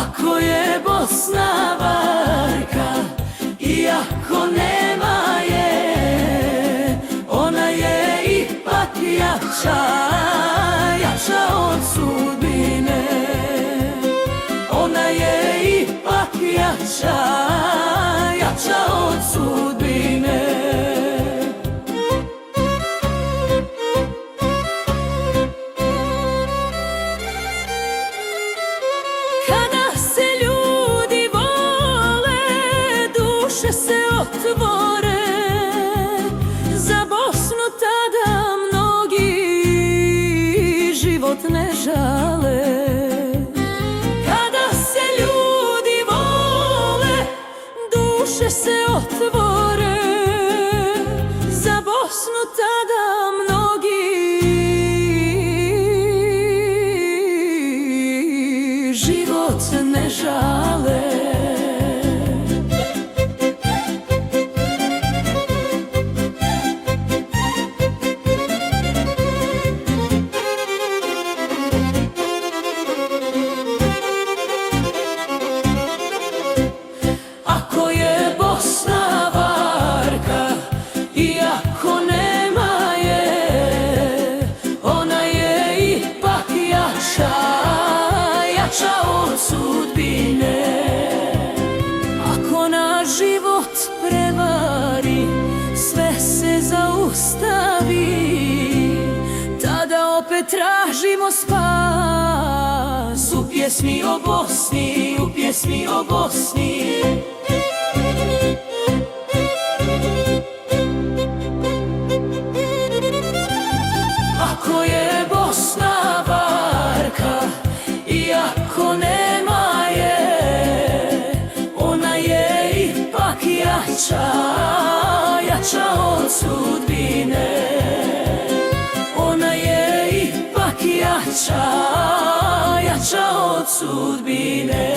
Ako je Bosna varka, iako nema je, ona je ipak jača, jača od sudbine. Ona je ipak jača, jača od sudbine. Kada se ljudi vole, duše se otvore, za Bosnu tada mnogi život ne žale. Kada se ljudi vole, duše se otvore, za Bosnu tada mnogi život ne žale. Ako je Bosna varka, iako nema je, ona je ipak jača, jača od sudbine. Ako nas život prevari, sve se zaustavi, tada opet tražimo spas u pjesmi o Bosni, u pjesmi o Bosni. Ako je Bosna varka, iako nema je, ona je ipak jača, jača od sudbine. Ona je ipak jača, jača od sudbine.